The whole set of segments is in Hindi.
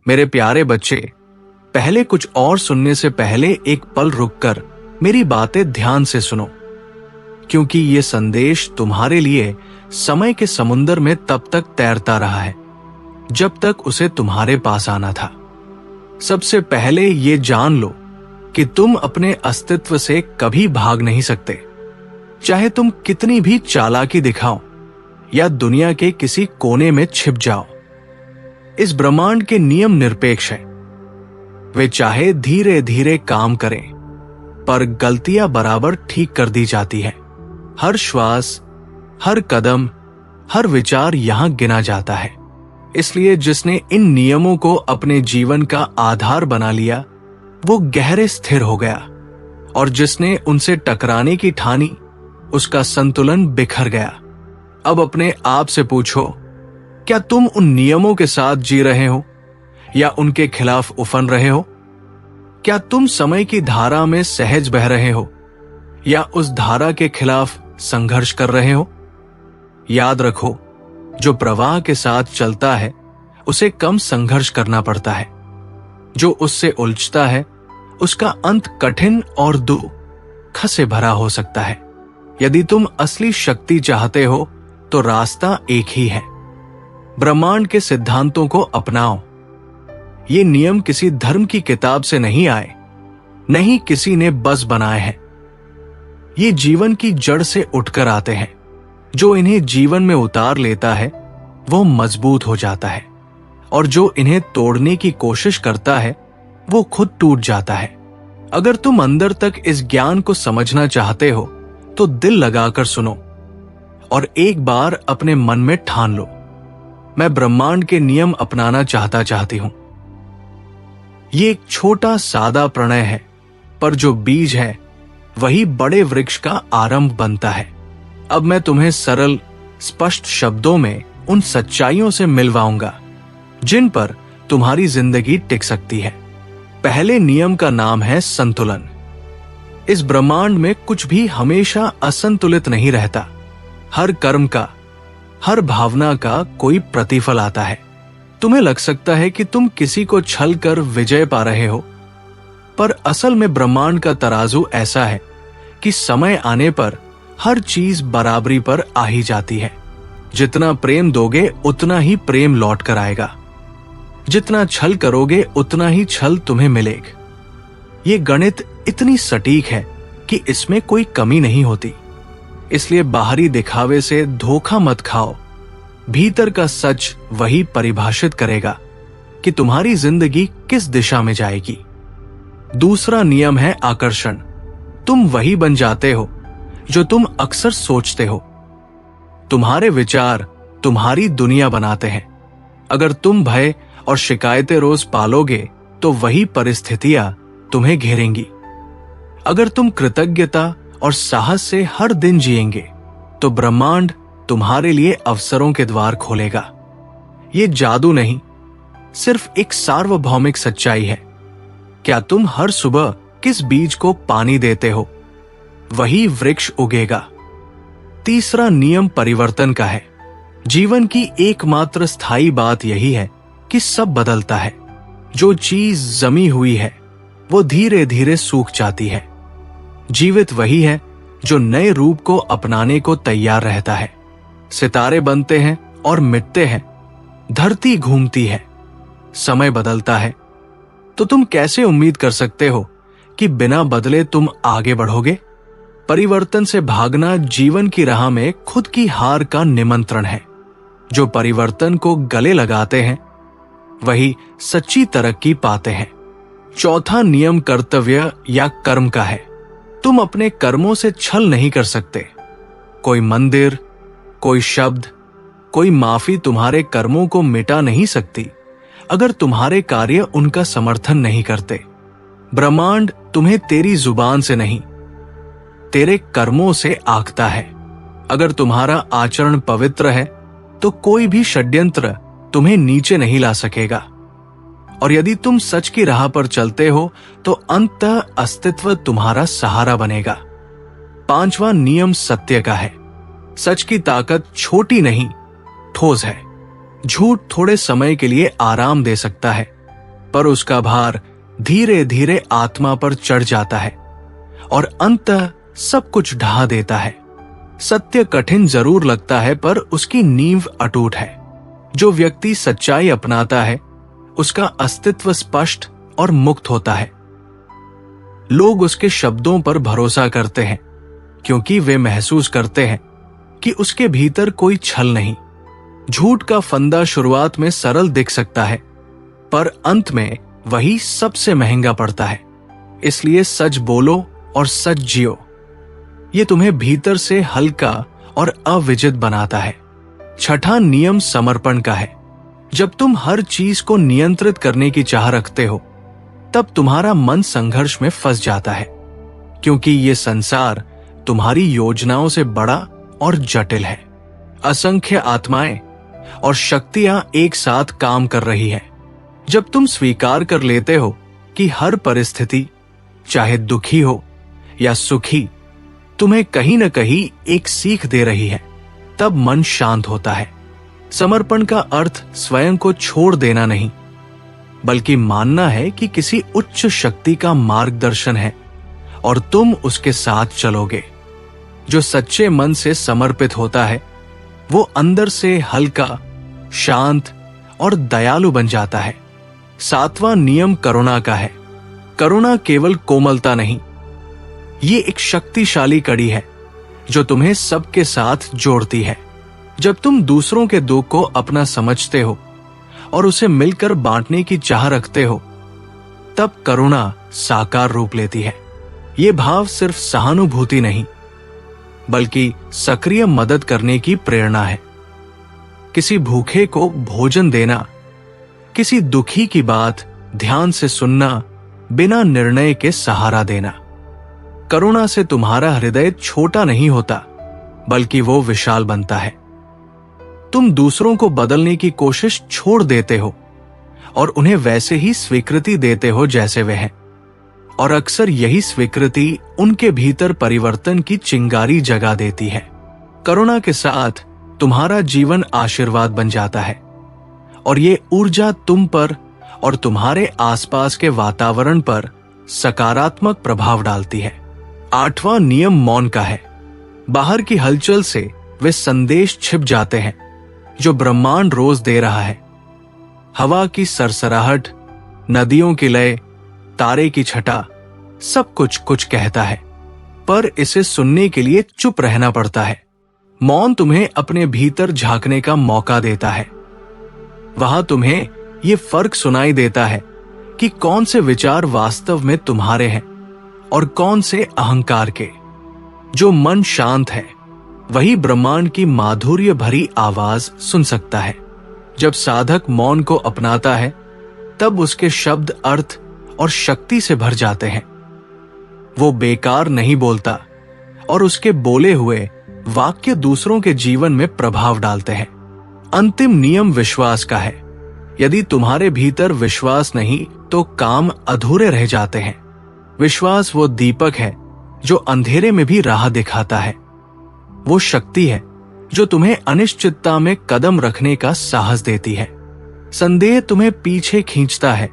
मेरे प्यारे बच्चे, पहले कुछ और सुनने से पहले एक पल रुककर मेरी बातें ध्यान से सुनो, क्योंकि ये संदेश तुम्हारे लिए समय के समुंदर में तब तक तैरता रहा है जब तक उसे तुम्हारे पास आना था। सबसे पहले ये जान लो कि तुम अपने अस्तित्व से कभी भाग नहीं सकते, चाहे तुम कितनी भी चालाकी दिखाओ या दुनिया के किसी कोने में छिप जाओ। इस ब्रह्मांड के नियम निरपेक्ष हैं। वे चाहे धीरे धीरे काम करें, पर गलतियां बराबर ठीक कर दी जाती है। हर श्वास, हर कदम, हर विचार यहां गिना जाता है। इसलिए जिसने इन नियमों को अपने जीवन का आधार बना लिया, वो गहरे स्थिर हो गया, और जिसने उनसे टकराने की ठानी, उसका संतुलन बिखर गया। अब अपने आप से पूछो, क्या तुम उन नियमों के साथ जी रहे हो या उनके खिलाफ उफन रहे हो? क्या तुम समय की धारा में सहज बह रहे हो या उस धारा के खिलाफ संघर्ष कर रहे हो? याद रखो, जो प्रवाह के साथ चलता है उसे कम संघर्ष करना पड़ता है। जो उससे उलझता है उसका अंत कठिन और दुख से भरा हो सकता है। यदि तुम असली शक्ति चाहते हो तो रास्ता एक ही है। ब्रह्मांड के सिद्धांतों को अपनाओ। ये नियम किसी धर्म की किताब से नहीं आए, नहीं किसी ने बस बनाए हैं। ये जीवन की जड़ से उठकर आते हैं। जो इन्हें जीवन में उतार लेता है वो मजबूत हो जाता है, और जो इन्हें तोड़ने की कोशिश करता है वो खुद टूट जाता है। अगर तुम अंदर तक इस ज्ञान को समझना चाहते हो तो दिल लगाकर सुनो और एक बार अपने मन में ठान लो, मैं ब्रह्मांड के नियम अपनाना चाहती हूं। ये एक छोटा सादा प्रणय है, पर जो बीज है वही बड़े वृक्ष का आरंभ बनता है। अब मैं तुम्हें सरल, स्पष्ट शब्दों में उन सच्चाइयों से मिलवाऊंगा जिन पर तुम्हारी जिंदगी टिक सकती है। पहले नियम का नाम है संतुलन। इस ब्रह्मांड में कुछ भी हमेशा असंतुलित नहीं रहता। हर कर्म का, हर भावना का कोई प्रतिफल आता है। तुम्हें लग सकता है कि तुम किसी को छल कर विजय पा रहे हो, पर असल में ब्रह्मांड का तराजू ऐसा है कि समय आने पर हर चीज बराबरी पर आ ही जाती है। जितना प्रेम दोगे उतना ही प्रेम लौट कर आएगा। जितना छल करोगे उतना ही छल तुम्हें मिलेगा। ये गणित इतनी सटीक है कि इसमें कोई कमी नहीं होती। इसलिए बाहरी दिखावे से धोखा मत खाओ। भीतर का सच वही परिभाषित करेगा कि तुम्हारी जिंदगी किस दिशा में जाएगी। दूसरा नियम है आकर्षण। तुम वही बन जाते हो जो तुम अक्सर सोचते हो। तुम्हारे विचार तुम्हारी दुनिया बनाते हैं। अगर तुम भय और शिकायतें रोज पालोगे तो वही परिस्थितियां तुम्हें घेरेंगी। अगर तुम कृतज्ञता और साहस से हर दिन जिएंगे तो ब्रह्मांड तुम्हारे लिए अवसरों के द्वार खोलेगा। ये जादू नहीं, सिर्फ एक सार्वभौमिक सच्चाई है। क्या तुम हर सुबह किस बीज को पानी देते हो, वही वृक्ष उगेगा। तीसरा नियम परिवर्तन का है। जीवन की एकमात्र स्थायी बात यही है कि सब बदलता है। जो चीज जमी हुई है वो धीरे धीरे सूख जाती है। जीवित वही है जो नए रूप को अपनाने को तैयार रहता है। सितारे बनते हैं और मिटते हैं, धरती घूमती है, समय बदलता है। तो तुम कैसे उम्मीद कर सकते हो कि बिना बदले तुम आगे बढ़ोगे? परिवर्तन से भागना जीवन की राह में खुद की हार का निमंत्रण है। जो परिवर्तन को गले लगाते हैं वही सच्ची तरक्की पाते हैं। चौथा नियम कर्तव्य या कर्म का है। तुम अपने कर्मों से छल नहीं कर सकते। कोई मंदिर, कोई शब्द, कोई माफी तुम्हारे कर्मों को मिटा नहीं सकती अगर तुम्हारे कार्य उनका समर्थन नहीं करते। ब्रह्मांड तुम्हें तेरी जुबान से नहीं, तेरे कर्मों से आंकता है। अगर तुम्हारा आचरण पवित्र है तो कोई भी षड्यंत्र तुम्हें नीचे नहीं ला सकेगा। और यदि तुम सच की राह पर चलते हो तो अंततः अस्तित्व तुम्हारा सहारा बनेगा। पांचवा नियम सत्य का है। सच की ताकत छोटी नहीं, ठोस है। झूठ थोड़े समय के लिए आराम दे सकता है, पर उसका भार धीरे धीरे आत्मा पर चढ़ जाता है और अंततः सब कुछ ढहा देता है। सत्य कठिन जरूर लगता है, पर उसकी नींव अटूट है। जो व्यक्ति सच्चाई अपनाता है उसका अस्तित्व स्पष्ट और मुक्त होता है। लोग उसके शब्दों पर भरोसा करते हैं क्योंकि वे महसूस करते हैं कि उसके भीतर कोई छल नहीं। झूठ का फंदा शुरुआत में सरल दिख सकता है, पर अंत में वही सबसे महंगा पड़ता है। इसलिए सच बोलो और सच जियो। ये तुम्हें भीतर से हल्का और अविजित बनाता है। छठा नियम समर्पण का है। जब तुम हर चीज को नियंत्रित करने की चाह रखते हो, तब तुम्हारा मन संघर्ष में फंस जाता है, क्योंकि ये संसार तुम्हारी योजनाओं से बड़ा और जटिल है। असंख्य आत्माएं और शक्तियां एक साथ काम कर रही हैं। जब तुम स्वीकार कर लेते हो कि हर परिस्थिति, चाहे दुखी हो या सुखी, तुम्हें कहीं न कहीं एक सीख दे रही है, तब मन शांत होता है। समर्पण का अर्थ स्वयं को छोड़ देना नहीं, बल्कि मानना है कि किसी उच्च शक्ति का मार्गदर्शन है और तुम उसके साथ चलोगे। जो सच्चे मन से समर्पित होता है वो अंदर से हल्का, शांत और दयालु बन जाता है। सातवां नियम करुणा का है। करुणा केवल कोमलता नहीं, ये एक शक्तिशाली कड़ी है जो तुम्हें सबके साथ जोड़ती है। जब तुम दूसरों के दुख को अपना समझते हो और उसे मिलकर बांटने की चाह रखते हो, तब करुणा साकार रूप लेती है। ये भाव सिर्फ सहानुभूति नहीं, बल्कि सक्रिय मदद करने की प्रेरणा है। किसी भूखे को भोजन देना, किसी दुखी की बात ध्यान से सुनना, बिना निर्णय के सहारा देना। करुणा से तुम्हारा हृदय छोटा नहीं होता, बल्कि वो विशाल बनता है। तुम दूसरों को बदलने की कोशिश छोड़ देते हो और उन्हें वैसे ही स्वीकृति देते हो जैसे वे हैं। और अक्सर यही स्वीकृति उनके भीतर परिवर्तन की चिंगारी जगा देती है। करुणा के साथ तुम्हारा जीवन आशीर्वाद बन जाता है और ये ऊर्जा तुम पर और तुम्हारे आसपास के वातावरण पर सकारात्मक प्रभाव डालती है। आठवां नियम मौन का है। बाहर की हलचल से वे संदेश छिप जाते हैं जो ब्रह्मांड रोज दे रहा है। हवा की सरसराहट, नदियों की लय, तारे की छटा, सब कुछ कुछ कहता है, पर इसे सुनने के लिए चुप रहना पड़ता है। मौन तुम्हें अपने भीतर झांकने का मौका देता है। वहां तुम्हें ये फर्क सुनाई देता है कि कौन से विचार वास्तव में तुम्हारे हैं और कौन से अहंकार के। जो मन शांत है वही ब्रह्मांड की माधुर्य भरी आवाज सुन सकता है। जब साधक मौन को अपनाता है, तब उसके शब्द अर्थ और शक्ति से भर जाते हैं। वो बेकार नहीं बोलता और उसके बोले हुए वाक्य दूसरों के जीवन में प्रभाव डालते हैं। अंतिम नियम विश्वास का है। यदि तुम्हारे भीतर विश्वास नहीं तो काम अधूरे रह जाते हैं। विश्वास वो दीपक है जो अंधेरे में भी राह दिखाता है। वो शक्ति है जो तुम्हें अनिश्चितता में कदम रखने का साहस देती है। संदेह तुम्हें पीछे खींचता है,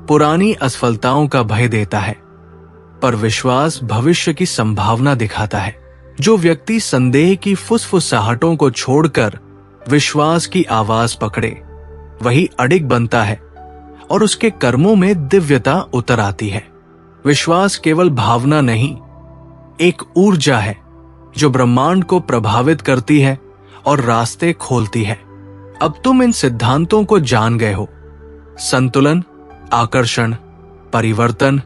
पुरानी असफलताओं का भय देता है, पर विश्वास भविष्य की संभावना दिखाता है। जो व्यक्ति संदेह की फुसफुसाहटों को छोड़कर विश्वास की आवाज पकड़े, वही अडिग बनता है और उसके कर्मों में दिव्यता उतर आती है। विश्वास केवल भावना नहीं, एक ऊर्जा है जो ब्रह्मांड को प्रभावित करती है और रास्ते खोलती है। अब तुम इन सिद्धांतों को जान गए हो। संतुलन, आकर्षण, परिवर्तन,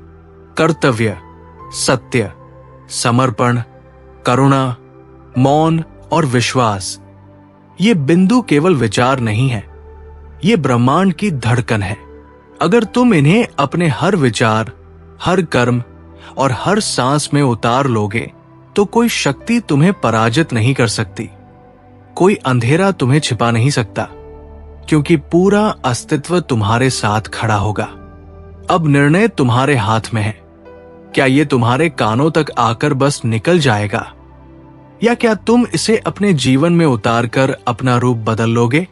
कर्तव्य, सत्य, समर्पण, करुणा, मौन और विश्वास। ये बिंदु केवल विचार नहीं है, ये ब्रह्मांड की धड़कन है। अगर तुम इन्हें अपने हर विचार, हर कर्म और हर सांस में उतार लोगे, तो कोई शक्ति तुम्हें पराजित नहीं कर सकती, कोई अंधेरा तुम्हें छिपा नहीं सकता, क्योंकि पूरा अस्तित्व तुम्हारे साथ खड़ा होगा। अब निर्णय तुम्हारे हाथ में है। क्या ये तुम्हारे कानों तक आकर बस निकल जाएगा, या क्या तुम इसे अपने जीवन में उतारकर अपना रूप बदल लोगे?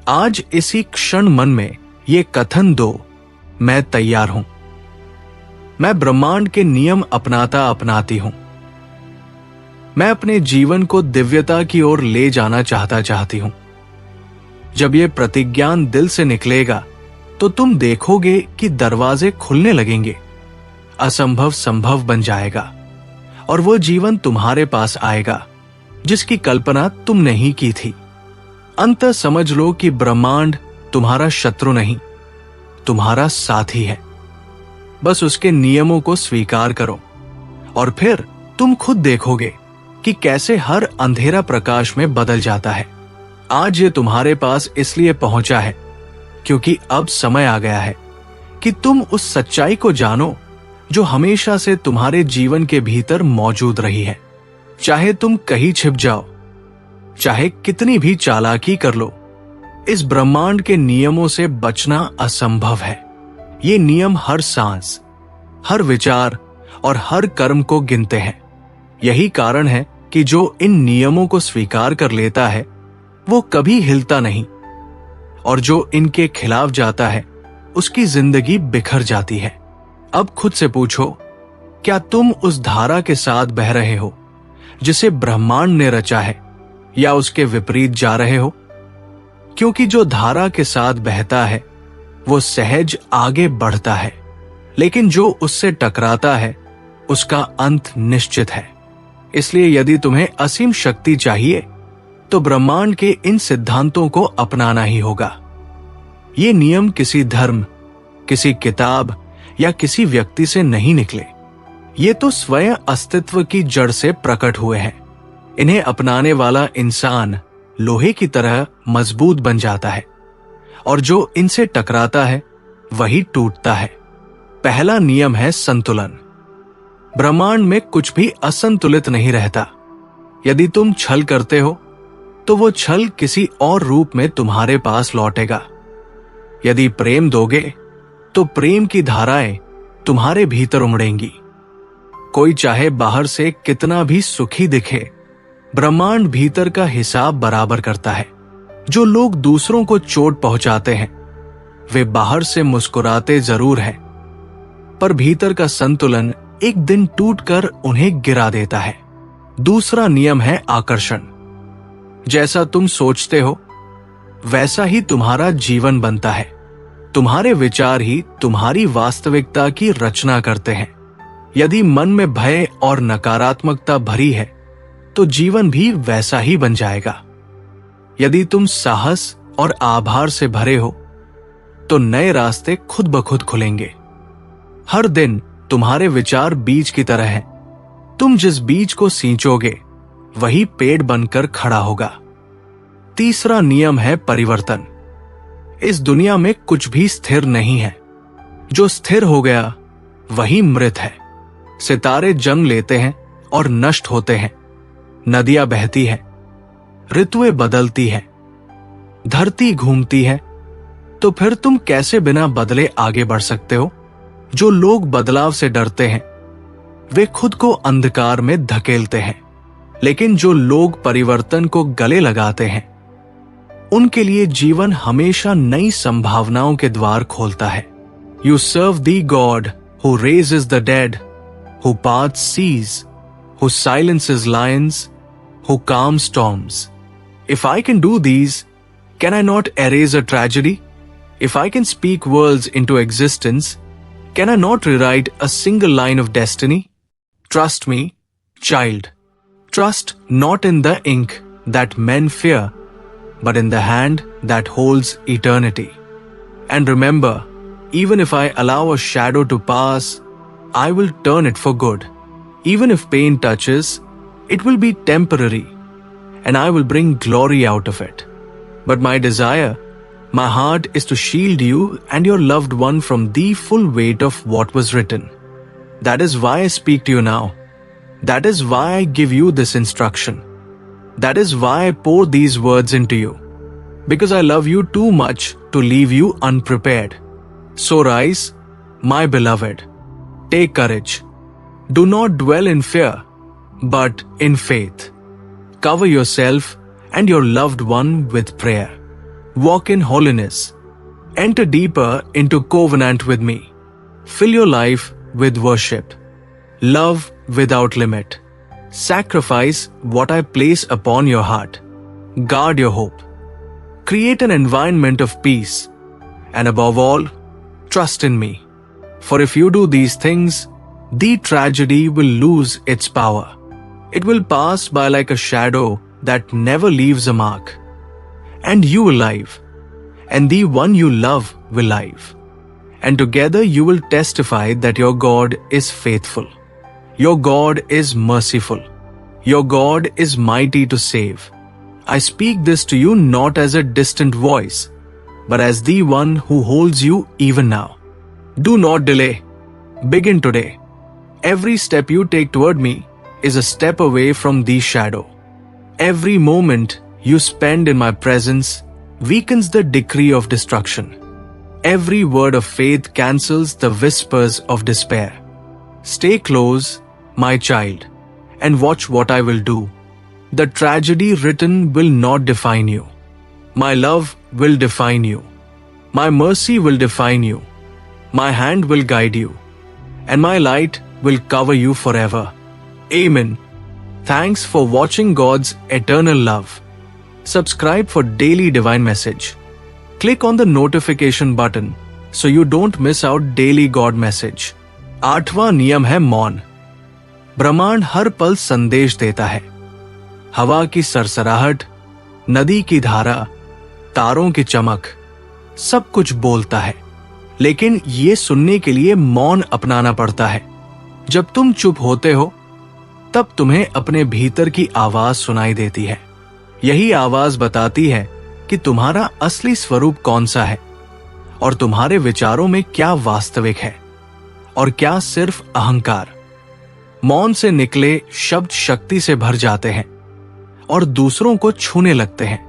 आज इसी क्षण मन में ये कथन दो, मैं तैयार हूं। मैं ब्रह्मांड के नियम अपनाता अपनाती हूं। मैं अपने जीवन को दिव्यता की ओर ले जाना चाहती हूं। जब यह प्रतिज्ञान दिल से निकलेगा तो तुम देखोगे कि दरवाजे खुलने लगेंगे, असंभव संभव बन जाएगा और वो जीवन तुम्हारे पास आएगा जिसकी कल्पना तुम नहीं की थी। अंत समझ लो कि ब्रह्मांड तुम्हारा शत्रु नहीं, तुम्हारा साथी है। बस उसके नियमों को स्वीकार करो और फिर तुम खुद देखोगे कि कैसे हर अंधेरा प्रकाश में बदल जाता है। आज ये तुम्हारे पास इसलिए पहुंचा है क्योंकि अब समय आ गया है कि तुम उस सच्चाई को जानो जो हमेशा से तुम्हारे जीवन के भीतर मौजूद रही है। चाहे तुम कहीं छिप जाओ, चाहे कितनी भी चालाकी कर लो, इस ब्रह्मांड के नियमों से बचना असंभव है। ये नियम हर सांस, हर विचार और हर कर्म को गिनते हैं। यही कारण है कि जो इन नियमों को स्वीकार कर लेता है वो कभी हिलता नहीं, और जो इनके खिलाफ जाता है उसकी जिंदगी बिखर जाती है। अब खुद से पूछो, क्या तुम उस धारा के साथ बह रहे हो जिसे ब्रह्मांड ने रचा है, या उसके विपरीत जा रहे हो? क्योंकि जो धारा के साथ बहता है वो सहज आगे बढ़ता है, लेकिन जो उससे टकराता है उसका अंत निश्चित है। इसलिए यदि तुम्हें असीम शक्ति चाहिए तो ब्रह्मांड के इन सिद्धांतों को अपनाना ही होगा। ये नियम किसी धर्म, किसी किताब या किसी व्यक्ति से नहीं निकले। ये तो स्वयं अस्तित्व की जड़ से प्रकट हुए हैं। इन्हें अपनाने वाला इंसान लोहे की तरह मजबूत बन जाता है, और जो इनसे टकराता है वही टूटता है। पहला नियम है संतुलन। ब्रह्मांड में कुछ भी असंतुलित नहीं रहता। यदि तुम छल करते हो तो वो छल किसी और रूप में तुम्हारे पास लौटेगा। यदि प्रेम दोगे तो प्रेम की धाराएं तुम्हारे भीतर उमड़ेंगी। कोई चाहे बाहर से कितना भी सुखी दिखे, ब्रह्मांड भीतर का हिसाब बराबर करता है। जो लोग दूसरों को चोट पहुंचाते हैं वे बाहर से मुस्कुराते जरूर हैं, पर भीतर का संतुलन एक दिन टूटकर उन्हें गिरा देता है। दूसरा नियम है आकर्षण। जैसा तुम सोचते हो वैसा ही तुम्हारा जीवन बनता है। तुम्हारे विचार ही तुम्हारी वास्तविकता की रचना करते हैं। यदि मन में भय और नकारात्मकता भरी है तो जीवन भी वैसा ही बन जाएगा। यदि तुम साहस और आभार से भरे हो तो नए रास्ते खुद ब खुद खुलेंगे। हर दिन तुम्हारे विचार बीज की तरह हैं। तुम जिस बीज को सींचोगे वही पेड़ बनकर खड़ा होगा। तीसरा नियम है परिवर्तन। इस दुनिया में कुछ भी स्थिर नहीं है। जो स्थिर हो गया वही मृत है। सितारे जन्म लेते हैं और नष्ट होते हैं। नदियां बहती हैं, ऋतुएं बदलती हैं, धरती घूमती है। तो फिर तुम कैसे बिना बदले आगे बढ़ सकते हो? जो लोग बदलाव से डरते हैं वे खुद को अंधकार में धकेलते हैं, लेकिन जो लोग परिवर्तन को गले लगाते हैं उनके लिए जीवन हमेशा नई संभावनाओं के द्वार खोलता है। You serve the God who raises the dead, who parts seas, who silences lions, who calms storms. If I can do these, can I not erase a tragedy? If I can speak worlds into existence, can I not rewrite a single line of destiny? Trust me, child. Trust not in the ink that men fear, but in the hand that holds eternity. And remember, even if I allow a shadow to pass, I will turn it for good. Even if pain touches, it will be temporary, and I will bring glory out of it. But my desire, my heart is to shield you and your loved one from the full weight of what was written. That is why I speak to you now. That is why I give you this instruction. That is why I pour these words into you. Because I love you too much to leave you unprepared. So rise, my beloved. Take courage. Do not dwell in fear, but in faith. Cover yourself and your loved one with prayer. Walk in holiness. Enter deeper into covenant with me. Fill your life with worship, love without limit. Sacrifice what I place upon your heart. Guard your hope. Create an environment of peace. And above all, trust in me. For if you do these things, the tragedy will lose its power. It will pass by like a shadow that never leaves a mark. And you will live, and the one you love will live. And together you will testify that your God is faithful. Your God is merciful. Your God is mighty to save. I speak this to you not as a distant voice, but as the one who holds you even now. Do not delay. Begin today. Every step you take toward me is a step away from the shadow. Every moment you spend in my presence weakens the decree of destruction. Every word of faith cancels the whispers of despair. Stay close, my child, and watch what I will do. The tragedy written will not define you. My love will define you. My mercy will define you. My hand will guide you, and my light will cover you forever. Amen. Thanks for watching God's eternal love. Subscribe for daily divine message. Click on the notification button so you don't miss out daily God message. 8वां नियम है मौन। ब्रह्मांड हर पल संदेश देता है। हवा की सरसराहट, नदी की धारा, तारों की चमक, सब कुछ बोलता है, लेकिन ये सुनने के लिए मौन अपनाना पड़ता है। जब तुम चुप होते हो, तब तुम्हें अपने भीतर की आवाज सुनाई देती है। यही आवाज बताती है कि तुम्हारा असली स्वरूप कौन सा है और तुम्हारे विचारों में क्या वास्तविक है और क्या सिर्फ अहंकार। मौन से निकले शब्द शक्ति से भर जाते हैं और दूसरों को छूने लगते हैं।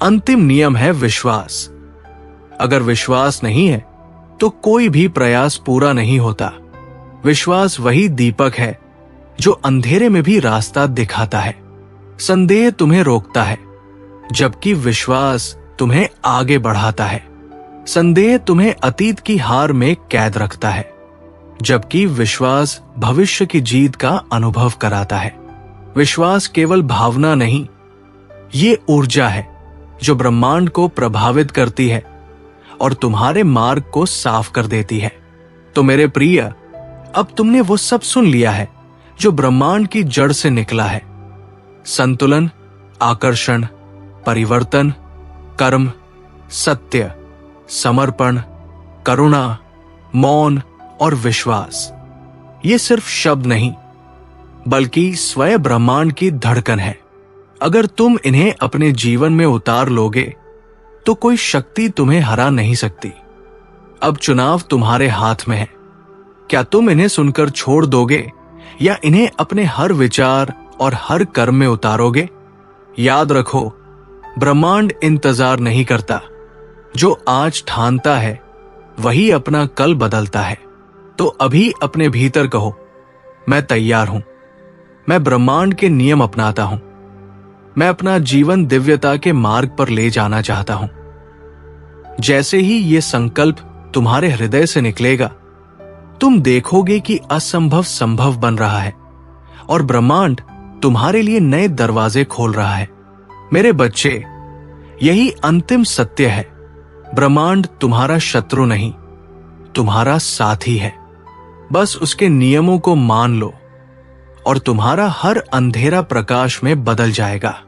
अंतिम नियम है विश्वास। अगर विश्वास नहीं है तो कोई भी प्रयास पूरा नहीं होता। विश्वास वही दीपक है जो अंधेरे में भी रास्ता दिखाता है। संदेह तुम्हें रोकता है, जबकि विश्वास तुम्हें आगे बढ़ाता है। संदेह तुम्हें अतीत की हार में कैद रखता है, जबकि विश्वास भविष्य की जीत का अनुभव कराता है। विश्वास केवल भावना नहीं, ये ऊर्जा है जो ब्रह्मांड को प्रभावित करती है और तुम्हारे मार्ग को साफ कर देती है। तो मेरे प्रिय, अब तुमने वो सब सुन लिया है जो ब्रह्मांड की जड़ से निकला है। संतुलन, आकर्षण, परिवर्तन, कर्म, सत्य, समर्पण, करुणा, मौन और विश्वास। ये सिर्फ शब्द नहीं, बल्कि स्वयं ब्रह्मांड की धड़कन है। अगर तुम इन्हें अपने जीवन में उतार लोगे तो कोई शक्ति तुम्हें हरा नहीं सकती। अब चुनाव तुम्हारे हाथ में है। क्या तुम इन्हें सुनकर छोड़ दोगे या इन्हें अपने हर विचार और हर कर्म में उतारोगे? याद रखो, ब्रह्मांड इंतजार नहीं करता। जो आज ठानता है वही अपना कल बदलता है। तो अभी अपने भीतर कहो, मैं तैयार हूं। मैं ब्रह्मांड के नियम अपनाता हूं। मैं अपना जीवन दिव्यता के मार्ग पर ले जाना चाहता हूं। जैसे ही ये संकल्प तुम्हारे हृदय से निकलेगा, तुम देखोगे कि असंभव संभव बन रहा है और ब्रह्मांड तुम्हारे लिए नए दरवाजे खोल रहा है। मेरे बच्चे, यही अंतिम सत्य है। ब्रह्मांड तुम्हारा शत्रु नहीं, तुम्हारा साथी है। बस उसके नियमों को मान लो और तुम्हारा हर अंधेरा प्रकाश में बदल जाएगा।